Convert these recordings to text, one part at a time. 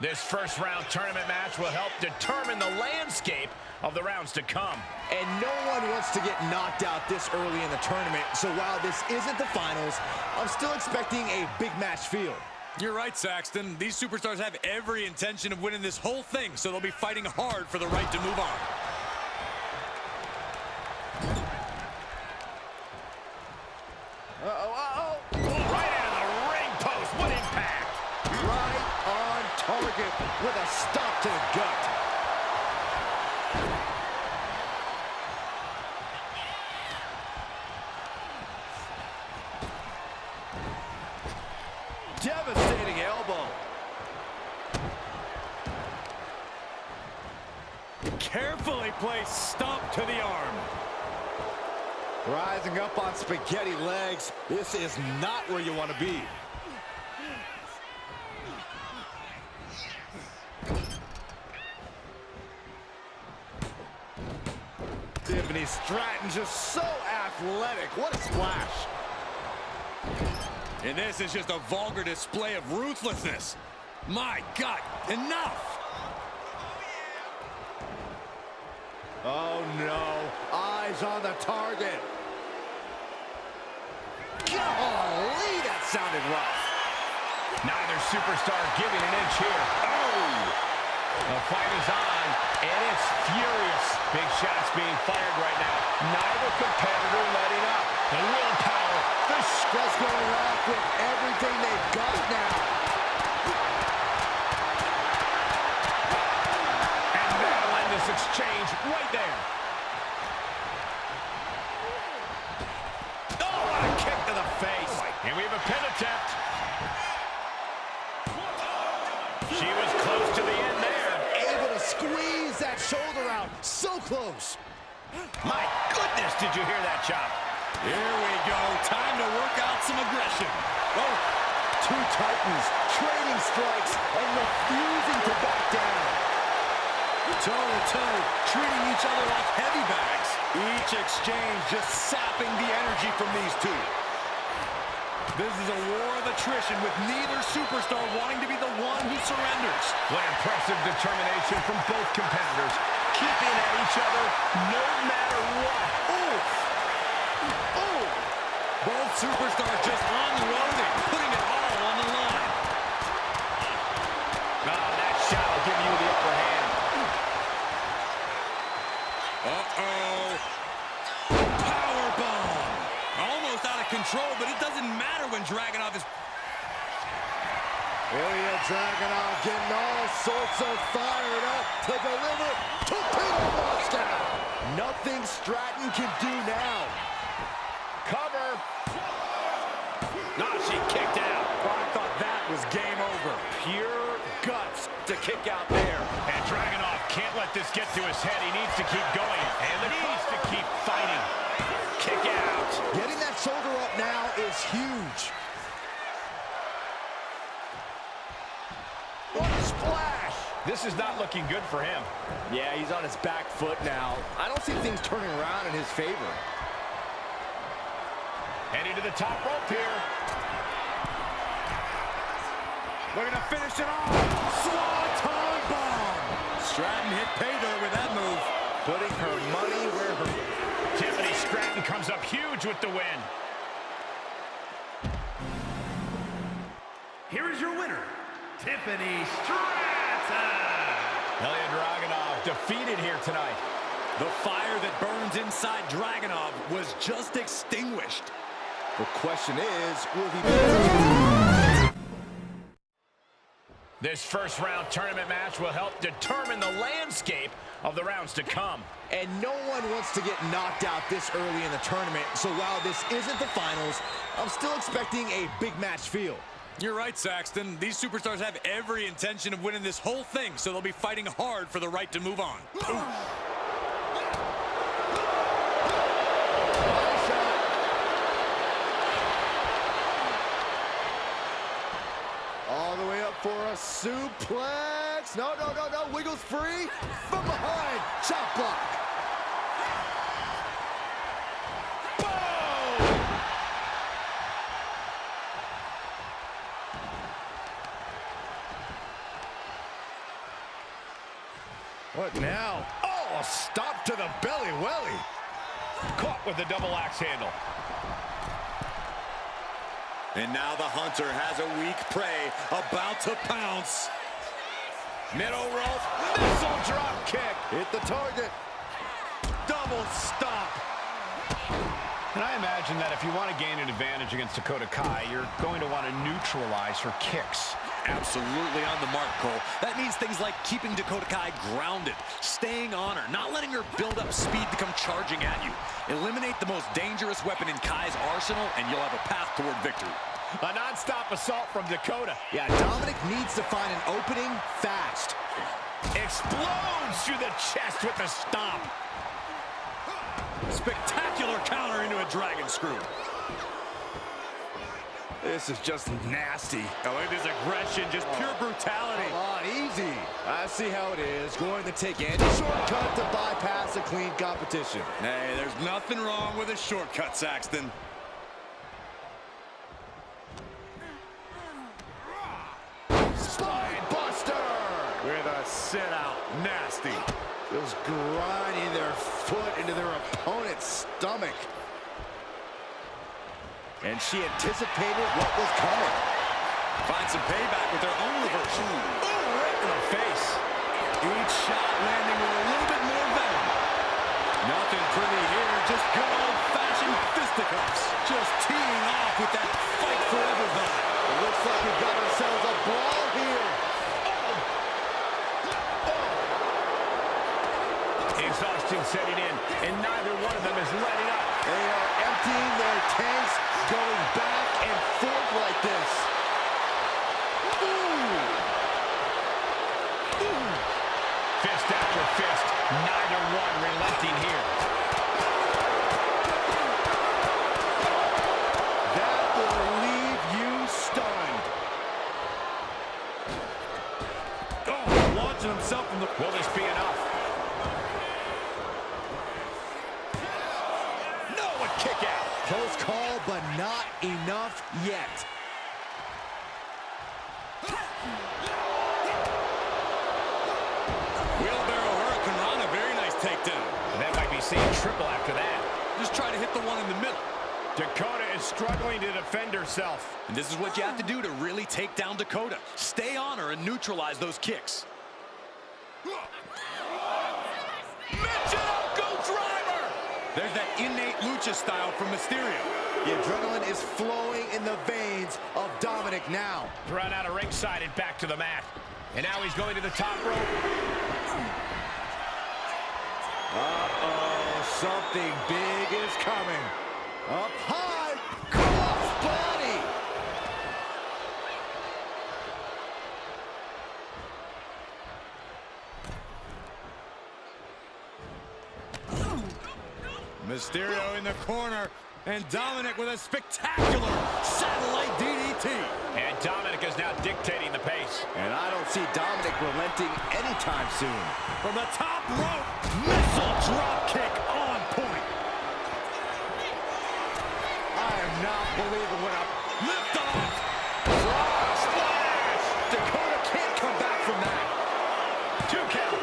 This first round tournament match will help determine the landscape of the rounds to come. And no one wants to get knocked out this early in the tournament, so while this isn't the finals, I'm still expecting a big match feel. You're right, Saxton. These superstars have every intention of winning this whole thing, so they'll be fighting hard for the right to move on. Uh-oh. Right into the ring post. What impact. Right on target with a stop to the gut. Devastating elbow. Carefully placed stomp to the arm. Rising up on spaghetti legs. This is not where you want to be. Tiffany Stratton just so athletic. What a splash. And this is just a vulgar display of ruthlessness. My God, enough! Oh no, eyes on the target. Golly, that sounded rough. Neither superstar giving an inch here. Oh! The fight is on, and it's furious. Big shots being fired right now. Neither competitor letting up. The willpower. The stress going off with everything they've got now. And that'll end this exchange right there. Oh, what a kick to the face. And we have a pin attempt. She was close to the end there. Able to squeeze that shoulder out. So close. My goodness, did you hear that chop? Here we go. Time to work out some aggression. Oh, two titans trading strikes and refusing to back down. Toe-to-toe, treating each other like heavy bags. Each exchange just sapping the energy from these two. This is a war of attrition with neither superstar wanting to be the one who surrenders. What impressive determination from both competitors, keeping at each other no matter what. Oof. Oh! Both superstars just unloading, putting it all on the line. Oh, that shot will give you the upper hand. Uh-oh. Powerbomb. Almost out of control, but it doesn't matter when Dragunov is... Ilya Dragunov getting all sorts of fired up to deliver. Torpedo monster. Nothing Stratton can do now. Cover. No, she kicked out. I thought that was game over. Pure guts to kick out there. And Dragunov can't let this get to his head. He needs to keep going. And he needs to keep fighting. Kick out. Getting that shoulder up now is huge. What a splash. This is not looking good for him. Yeah, he's on his back foot now. I don't see things turning around in his favor. Heading to the top rope here. Looking to finish it off. Swanton bomb. Stratton hit pay dirt with that move. Putting her money where her... Tiffany Stratton comes up huge with the win. Here is your winner, Tiffany Stratton. Ilya Dragunov defeated here tonight. The fire that burns inside Dragunov was just extinguished. The question is, will he be... This first round tournament match will help determine the landscape of the rounds to come. And no one wants to get knocked out this early in the tournament, so while this isn't the finals, I'm still expecting a big match feel. You're right, Saxton. These superstars have every intention of winning this whole thing, so they'll be fighting hard for the right to move on. All the way up for a suplex. No. Wiggles free. From behind. Chop block. What now? Oh, a stop to the belly welly. Caught with the double axe handle. And now the hunter has a weak prey about to pounce. Middle rope, missile drop kick. Hit the target. Double stop. And I imagine that if you want to gain an advantage against Dakota Kai, you're going to want to neutralize her kicks. Absolutely on the mark, Cole. That means things like keeping Dakota Kai grounded, staying on her, not letting her build up speed to come charging at you. Eliminate the most dangerous weapon in Kai's arsenal, and you'll have a path toward victory. A non-stop assault from Dakota. Yeah, Dominic needs to find an opening fast. Explodes through the chest with the stomp. Spectacular counter into a dragon screw. This is just nasty. Oh, look at this aggression, just pure brutality. Come on, easy. I see how it is. Going to take any shortcut to bypass a clean competition. Hey, there's nothing wrong with a shortcut, Saxton. Spine buster! With a sit-out. Nasty. Just grinding their foot into their opponent's stomach. And she anticipated what was coming. Find some payback with their own reversal. Ooh, right in the face. Each shot landing with a little bit more venom. Nothing pretty here, just good old-fashioned fisticuffs. Just teeing off with that fight forever vibe. It looks like we've got ourselves a brawl here. Exhaustion setting in, and neither one of them is letting up. They are emptying their tanks, going back and forth like this. Ooh. Ooh. Fist after fist, neither one relenting here. That will leave you stunned. Oh, launching himself from the... Will this be enough? No, a kick out. Close call, but not enough yet. Wheelbarrow Hurricane Rana, very nice takedown. And that might be seeing triple after that. Just try to hit the one in the middle. Dakota is struggling to defend herself. And this is what you have to do to really take down Dakota. Stay on her and neutralize those kicks. Go driver! There's that innate lucha style from Mysterio. The adrenaline is flowing in the veins of Dominic now. Thrown out of ringside and back to the mat. And now he's going to the top rope. Uh-oh, something big is coming. Up high, cross body. Mysterio in the corner, and Dominic with a spectacular satellite DDT. And Dominic is now dictating the pace. And I don't see Dominic relenting anytime soon. From the top rope, missile drop kick on point. I am not believing what I'm... Lift off. Frog splash! Dakota can't come back from that. 2 count.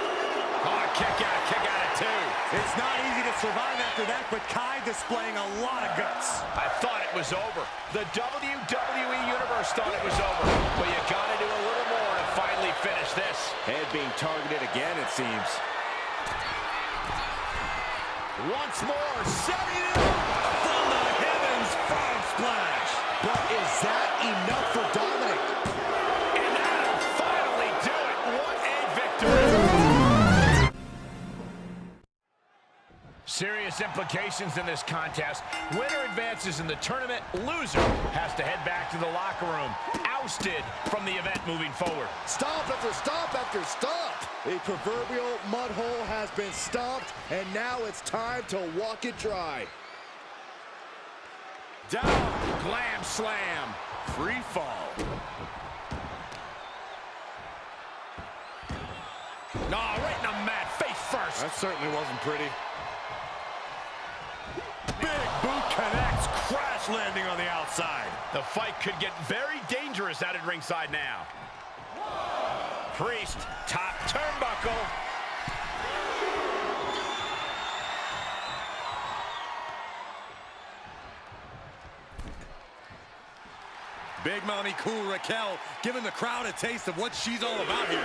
Oh, kick out at 2. It's not easy to survive after that, but Kai displaying a lot of guts. I thought it was over. The WWE Universe thought it was over. But you gotta do a little more to finally finish this. Head being targeted again, it seems. Once more, setting it up. From the heavens, frog splash. But is that enough for Dominic? And that'll finally do it. What a victory. Serious implications in this contest. Winner advances in the tournament. Loser has to head back to the locker room. Ousted from the event moving forward. Stomp after stomp after stomp. The proverbial mud hole has been stomped, and now it's time to walk it dry. Down, glam slam, free fall. No, right in the mat, face first. That certainly wasn't pretty. Big boot connects, crash landing on the outside. The fight could get very dangerous out at ringside now. Priest, top turnbuckle. Big Mommy Cool Raquel, giving the crowd a taste of what she's all about here.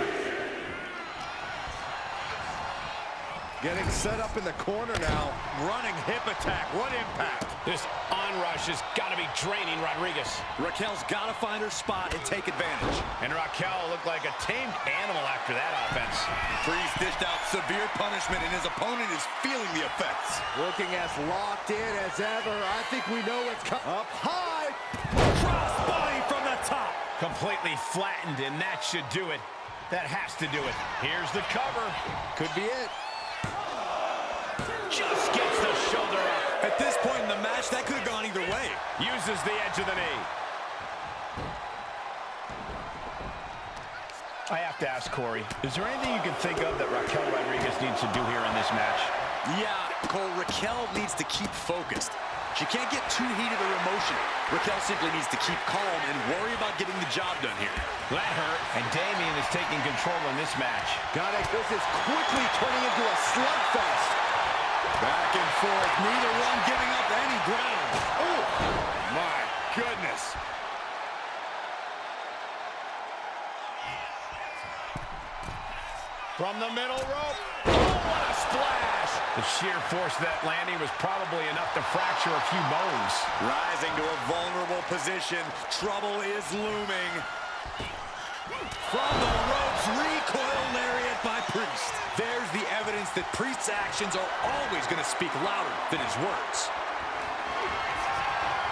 Getting set up in the corner now. Running hip attack. What impact. This onrush has got to be draining Rodriguez. Raquel's got to find her spot and take advantage. And Raquel looked like a tamed animal after that offense. Priest dished out severe punishment, and his opponent is feeling the effects. Looking as locked in as ever. I think we know what's coming. Up high. Cross body from the top. Completely flattened, and that should do it. That has to do it. Here's the cover. Could be it. Just gets the shoulder up. At this point in the match, that could have gone either way. Uses the edge of the knee. I have to ask Corey, is there anything you can think of that Raquel Rodriguez needs to do here in this match? Yeah, Cole, Raquel needs to keep focused. She can't get too heated or emotional. Raquel simply needs to keep calm and worry about getting the job done here. That hurt, and Damian is taking control in this match. Got it. This is quickly turning into a slugfest. Back and forth, neither one giving up any ground. Oh, my goodness. From the middle rope. Oh, what a splash. The sheer force of that landing was probably enough to fracture a few bones. Rising to a vulnerable position. Trouble is looming. From the ropes, recoil lariat by Priest. There's the evidence that Priest's actions are always going to speak louder than his words.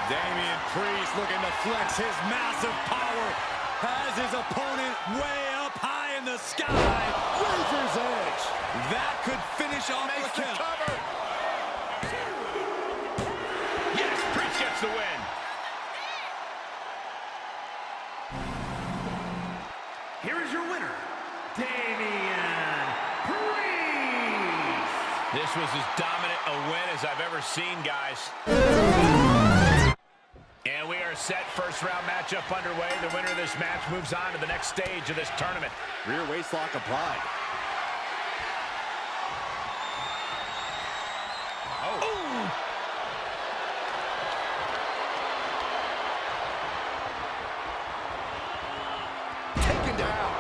Damian Priest looking to flex his massive power. Has his opponent way up high in the sky. Razor's edge. That could finish off Raquel. Yes, Priest gets the win. Here is your winner, Damian Priest. This was as dominant a win as I've ever seen, guys. And we are set. First round matchup underway. The winner of this match moves on to the next stage of this tournament. Rear waistlock applied. Oh. Ooh. Taken down.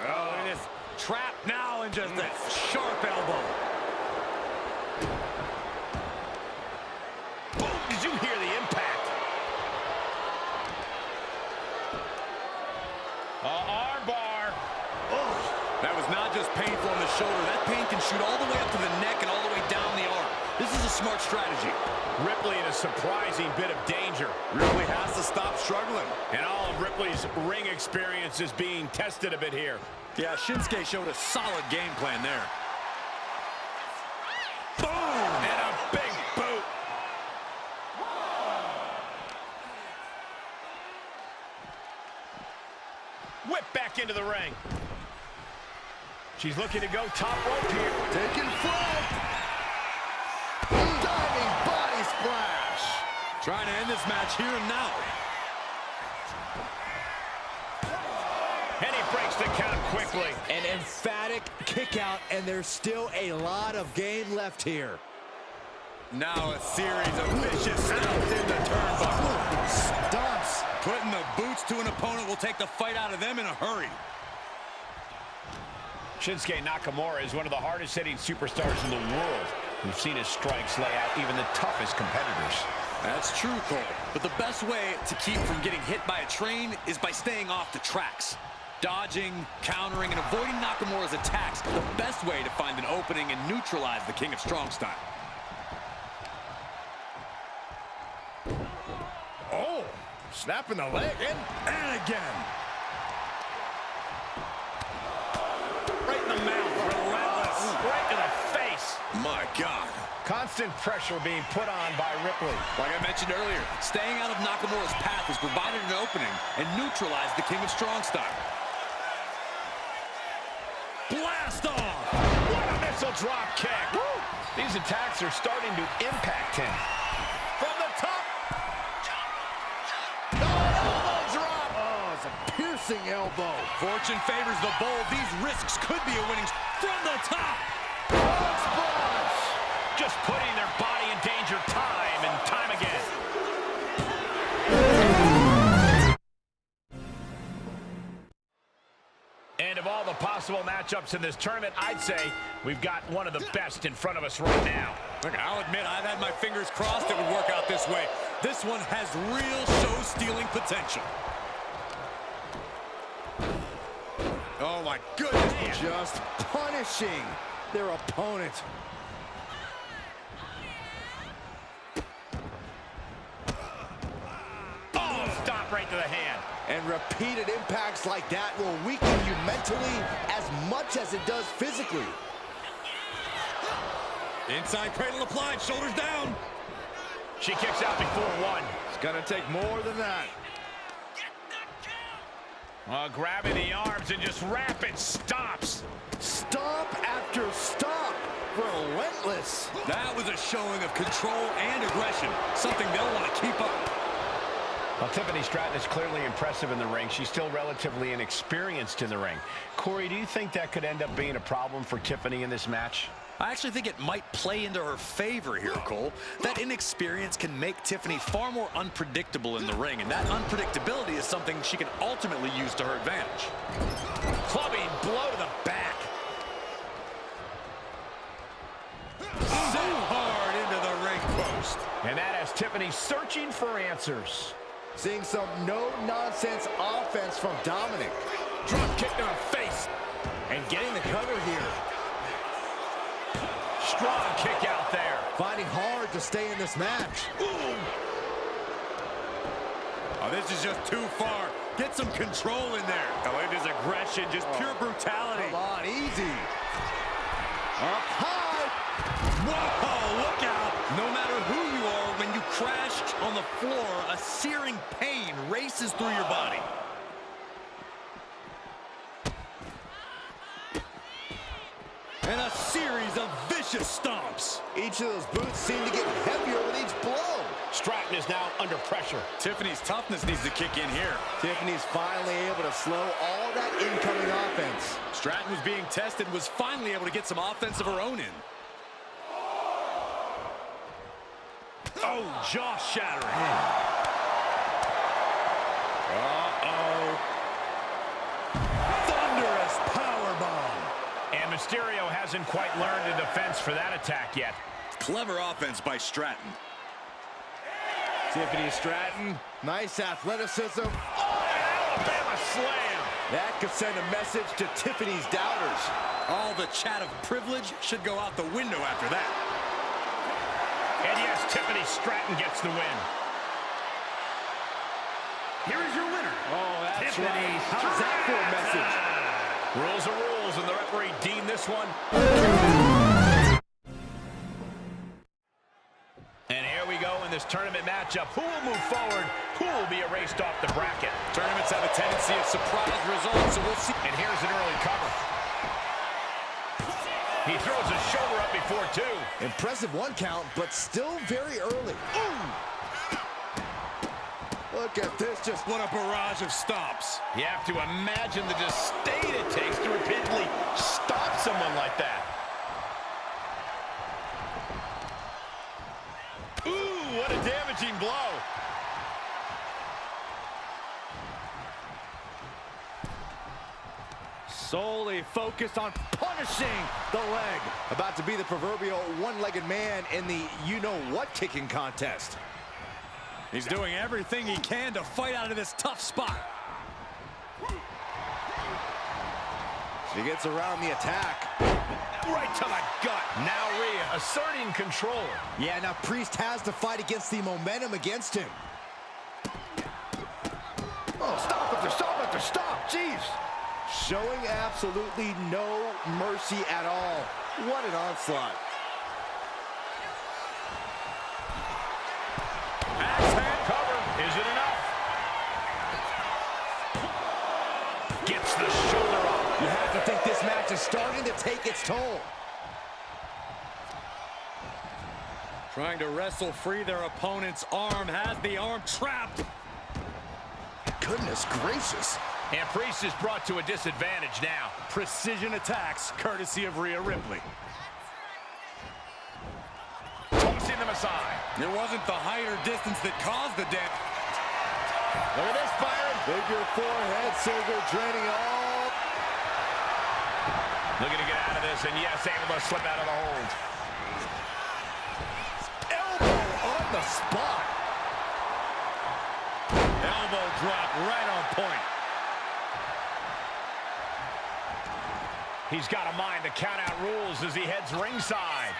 Oh, look at this. Trap now and just a sharp elbow. Boom. Did you hear the impact? Arm bar. Oh, that was not just painful on the shoulder. That pain can shoot all the way up to the neck and all the way down the arm. This is a smart strategy. Ripley in a surprising bit of danger. Ripley has to stop struggling. And all of Ripley's ring experience is being tested a bit here. Yeah, Shinsuke showed a solid game plan there. Boom! And a big boot. Whip back into the ring. She's looking to go top rope here. Taking flight. Diving body splash. Trying to end this match here and now. And he breaks the count quickly. An emphatic kick out, and there's still a lot of game left here. Now a series of vicious stomps in the turnbuckle. Stomps. Putting the boots to an opponent will take the fight out of them in a hurry. Shinsuke Nakamura is one of the hardest-hitting superstars in the world. We've seen his strikes lay out even the toughest competitors. That's true, Cole. But the best way to keep from getting hit by a train is by staying off the tracks. Dodging, countering, and avoiding Nakamura's attacks is the best way to find an opening and neutralize the King of Strong Style. Oh, snapping the leg in. And again. Right in the mouth. Relentless. Right to the face. My God. Constant pressure being put on by Ripley. Like I mentioned earlier, staying out of Nakamura's path has provided an opening and neutralized the King of Strong Style. Blast off! What a missile drop kick! Woo! These attacks are starting to impact him. From the top! Elbow drop! Oh, it's a piercing elbow. Fortune favors the bold. These risks could be a winning from the top. Frog splash! just putting their body in danger time and time again. And of all the possible matchups in this tournament, I'd say we've got one of the best in front of us right now. Look, I'll admit I've had my fingers crossed it would work out this way. This one has real show-stealing potential. Oh, my goodness. Just punishing their opponent. Oh, stop right to the hand. And repeated impacts like that will weaken you mentally as much as it does physically. Inside cradle applied, shoulders down. She kicks out before one. It's gonna take more than that. Grabbing the arms and just rapid stops. Stomp after stomp. Relentless. That was a showing of control and aggression, something they'll want to keep up. Well, Tiffany Stratton is clearly impressive in the ring. She's still relatively inexperienced in the ring. Corey, do you think that could end up being a problem for Tiffany in this match? I actually think it might play into her favor here, Cole. That inexperience can make Tiffany far more unpredictable in the ring, and that unpredictability is something she can ultimately use to her advantage. Clubbing blow to the back. So hard into the ring post. And that has Tiffany searching for answers. Seeing some no-nonsense offense from Dominic. Drop kick to the face. And getting the cover here. Strong kick out there. Finding hard to stay in this match. Ooh. Oh, this is just too far. Get some control in there. Oh, it is aggression, just pure brutality. Come on, easy. Up high. Whoa, look out. No matter who you are, when you crash on the floor, a searing pain races through your body. And a series of vicious stomps. Each of those boots seem to get heavier with each blow. Stratton is now under pressure. Tiffany's toughness needs to kick in here. Tiffany's finally able to slow all that incoming offense. Stratton was being tested, was finally able to get some offense of her own in. Oh, jaw-shattering. Uh-oh. Thunderous powerbomb. And Mysterio hasn't quite learned a defense for that attack yet. Clever offense by Stratton. Tiffany Stratton, nice athleticism. Oh, Alabama slam. That could send a message to Tiffany's doubters. All the chat of privilege should go out the window after that. And yes, Tiffany Stratton gets the win. Here is your winner. Oh, that's Tiffany right. How's that for a message? Rules are rules, and the referee deemed this one. And here we go in this tournament matchup. Who will move forward? Who will be erased off the bracket? Tournaments have a tendency of surprise results, so we'll see. And here's an early cover. He throws his shoulder up before two. Impressive one count, but still very early. Ooh. Look at this, just What a barrage of stomps. You have to imagine the disdain it takes to repeatedly stop someone like that. Ooh, what a damaging blow. solely focused on punishing the leg. About to be the proverbial one-legged man in the you-know-what kicking contest. He's doing everything he can to fight out of this tough spot. She gets around the attack. Right to the gut. Now Rhea asserting control. Yeah, now Priest has to fight against the momentum against him. Oh, stop after stop after stop. Jeez. Showing absolutely no mercy at all. What an onslaught. Axe hand cover. Is it enough? Gets the shoulder up. You have to think this match is starting to take its toll. Trying to wrestle free their opponent's arm, has the arm trapped. Goodness gracious. And Priest is brought to a disadvantage now. Precision attacks, courtesy of Rhea Ripley. them aside. It wasn't the height or distance that caused the damage. Look at this, Byron. Figure 4 head scissor draining all. Looking to get out of this, and yes, able to slip out of the hold. Elbow on the spot. Elbow drop right on point. He's got a mind to count out rules as he heads ringside.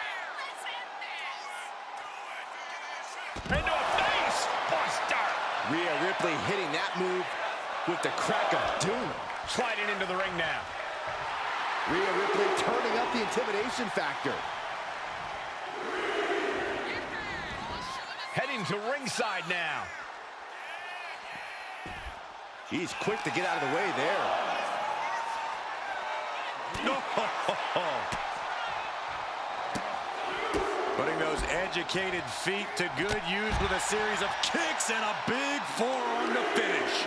Into a face buster. Rhea Ripley hitting that move with the crack of doom. Sliding into the ring now. Rhea Ripley turning up the intimidation factor. Heading to ringside now. He's quick to get out of the way there. Putting those educated feet to good use with a series of kicks and a big forearm to finish.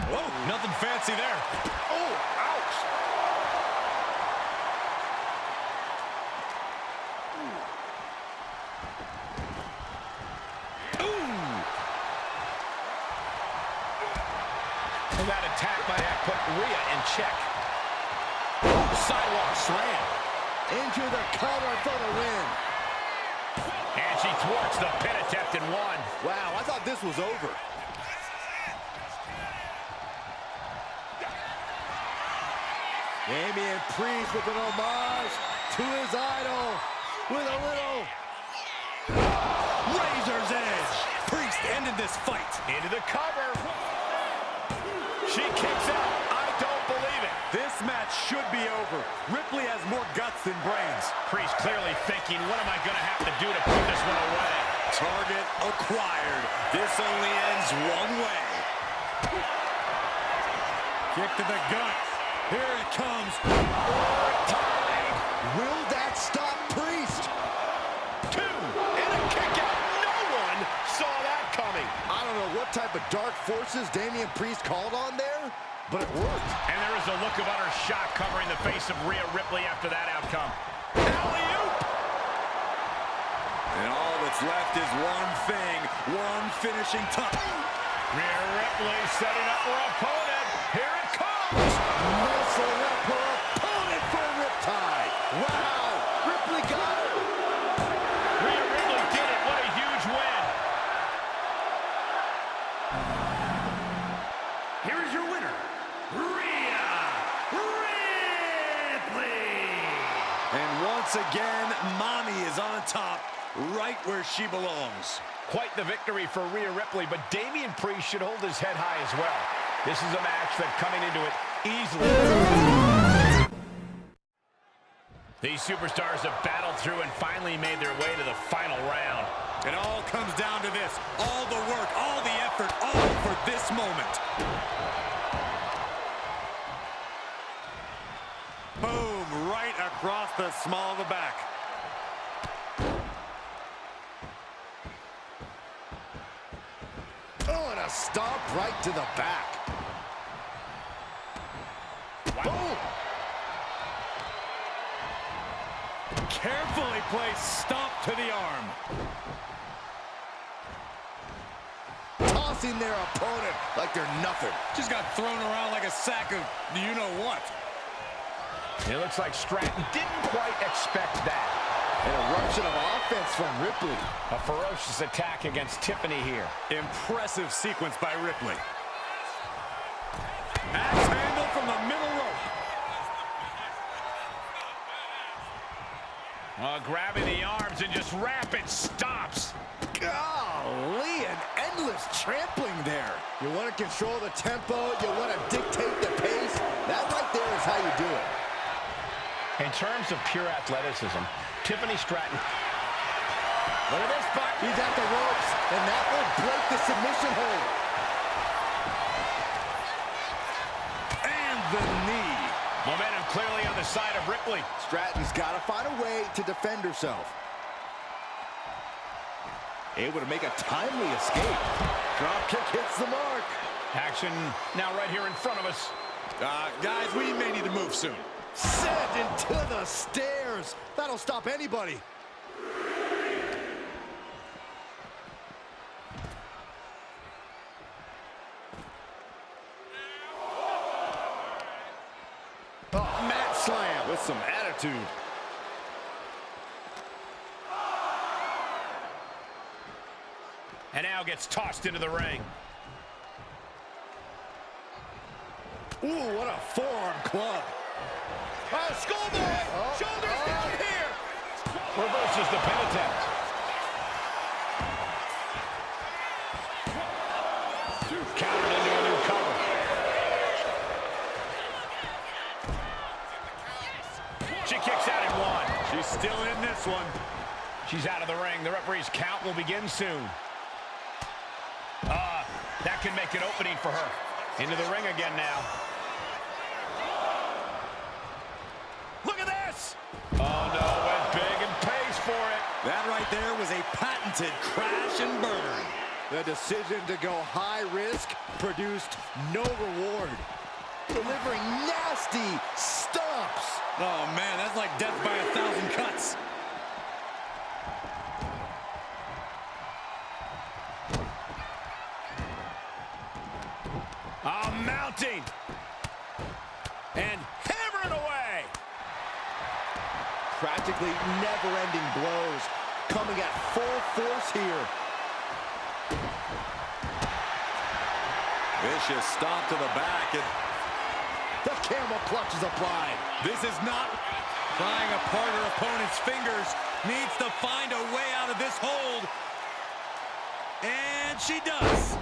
Whoa, nothing fancy there. Oh, ouch. And that attack might have put Rhea in check. Sidewalk slam. Into the cover for the win. And she thwarts the pin attempt in one. Wow, I thought this was over. Damian Priest with an homage to his idol with a little Razor's edge. Priest ended this fight. Into the cover. She kicks out. I don't believe it. This match should be over. Ripley has more guts than brains. Priest clearly thinking, what am I going to have to do to put this one away? Target acquired. This only ends one way. Kick to the gut. Here it comes. Time. Will that stop Priest? 2 and a kick out. No one saw that coming. I don't know what type of dark forces Damian Priest called on there, but it worked. And there is a look of utter shock covering the face of Rhea Ripley after that outcome. Alley-oop. And all that's left is one thing, one finishing touch. Rhea Ripley setting up her opponent. Here it comes. Messing up her opponent for a riptide. Wow, Ripley got her. Rhea Ripley did it. What a huge win. Here is your winner, Rhea Ripley. And once again, Mommy is on top, right where she belongs. Quite the victory for Rhea Ripley, but Damian Priest should hold his head high as well. This is a match that coming into it easily. These superstars have battled through and finally made their way to the final round. It all comes down to this. All the work, all the effort, all for this moment. Boom, right across the small of the back. Oh, and a stomp right to the back. Boom. Carefully placed stomp to the arm. Tossing their opponent like they're nothing. Just got thrown around like a sack of you-know-what. It looks like Stratton didn't quite expect that. An eruption of offense from Ripley. A ferocious attack against Tiffany here. Impressive sequence by Ripley. Axe handle from the middle rope. Grabbing the arms and just rapid stops. Golly, an endless trampling there. You want to control the tempo, you want to dictate the pace. That right there is how you do it. In terms of pure athleticism, Tiffany Stratton. Look at this, Buck. He's at the ropes, and that will break the submission hold. And the knee. Momentum clearly on the side of Ripley. Stratton's got to find a way to defend herself. Able to make a timely escape. Drop kick hits the mark. Action now right here in front of us. Guys, we may need to move soon. Sent into the stairs. That'll stop anybody. Oh, mat slam. With some attitude. And now gets tossed into the ring. Ooh, what a forearm club. Schoolboy! Oh, Shoulders oh. down here! Reverses the pin attempt. Countered into a new cover. She kicks out in one. She's still in this one. She's out of the ring. The referee's count will begin soon. That can make an opening for her. Into the ring again now. Look at this! Oh, no, went big and pays for it. That right there was a patented crash and burn. The decision to go high risk produced no reward. Delivering nasty stomps. Oh, man, that's like death by 1,000 cuts. Mounting. And hammering away. Practically never-ending blows coming at full force here. Vicious stomp to the back. And the camel clutch is applied. this is not prying apart her opponent's fingers. Needs to find a way out of this hold. And she does.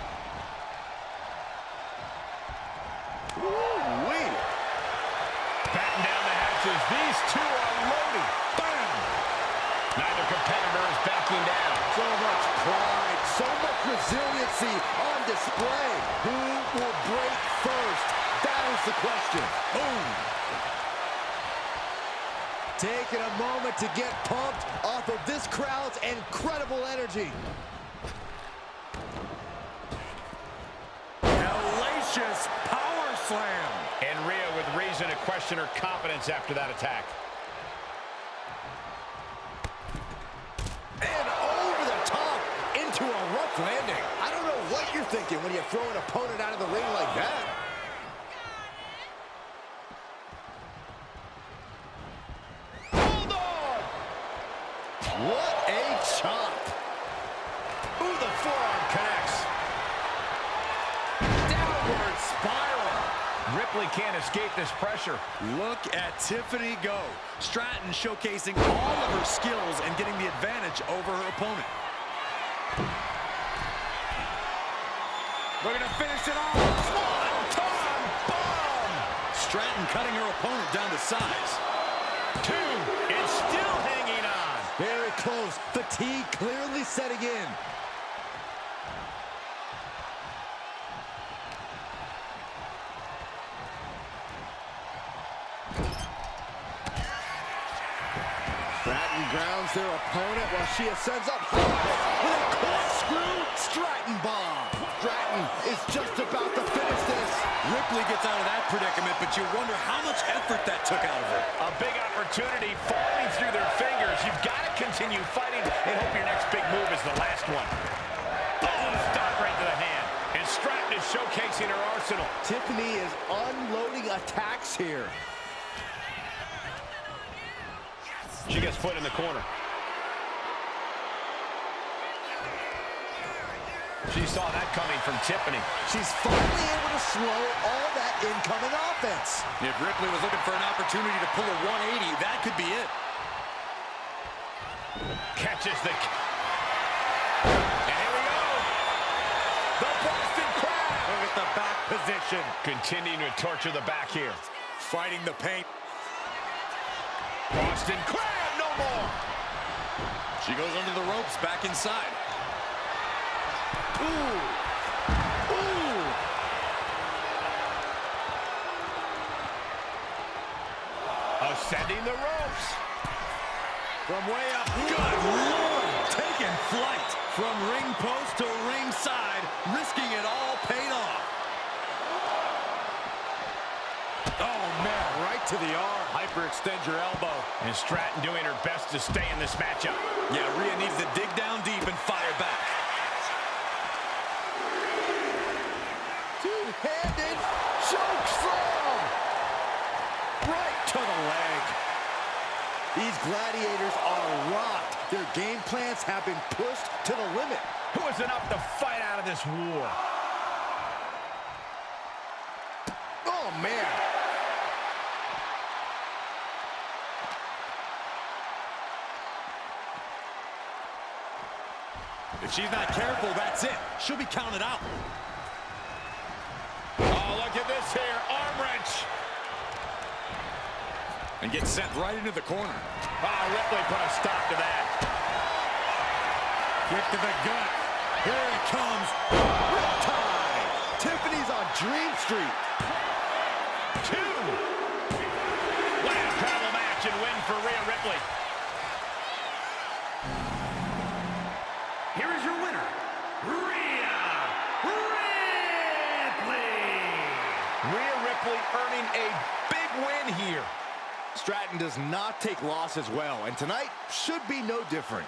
Ooh-wee. Batten down the hatches. These two are loaded. Bam! Neither competitor is backing down. So much pride, so much resiliency on display. Who will break first? That is the question. Boom. Taking a moment to get pumped off of this crowd's incredible energy. Hellacious power slam. And Rhea with reason to question her confidence after that attack. And over the top into a rough landing. I don't know what you're thinking when you throw an opponent out of the ring like that. Hold on! What a chop! Ooh, the forearm connects. Downward spiral. Ripley can't escape this pressure. Look at Tiffany go. Stratton showcasing all of her skills and getting the advantage over her opponent. We're going to finish it off. One-time bomb! Stratton cutting her opponent down to size. Two, it's still hanging on. Very close. Fatigue clearly setting in. Stratton grounds their opponent while she ascends up high with a corkscrew Stratton bomb. Stratton is just about to finish this. Ripley gets out of that predicament, but you wonder how much effort that took out of her. A big opportunity falling through their fingers. You've got to continue fighting and hope your next big move is the last one. Boom! Stop right to the hand. And Stratton is showcasing her arsenal. Tiffany is unloading attacks here. She gets put in the corner. She saw that coming from Tiffany. She's finally able to slow all that incoming offense. If Ripley was looking for an opportunity to pull a 180, that could be it. Catches the... And here we go. The Boston Crab. Look at the back position. Continuing to torture the back here. Fighting the pain. Boston Crab, no more. She goes under the ropes, back inside. Ooh. Ooh. Ascending the ropes. From way up. Good Lord! Taking flight. From ring post to ringside, risking it all paid off. Oh, man, right to the arm. Hyperextend your elbow. And Stratton doing her best to stay in this matchup. Yeah, Rhea needs to dig down deep and fire back. Two-handed choke slam. Right to the leg. These gladiators are rocked. Their game plans have been pushed to the limit. Who is enough to fight out of this war? Oh, man. If she's not careful, that's it. She'll be counted out. Oh, look at this here. Arm wrench. And gets sent right into the corner. Oh, Ripley put a stop to that. Kick to the gut. Here it comes. Riptide. Tiffany's on Dream Street. 2. Land travel match and win for Rhea Ripley. Here is your winner, Rhea Ripley. Rhea Ripley earning a big win here. Stratton does not take losses well, and tonight should be no different.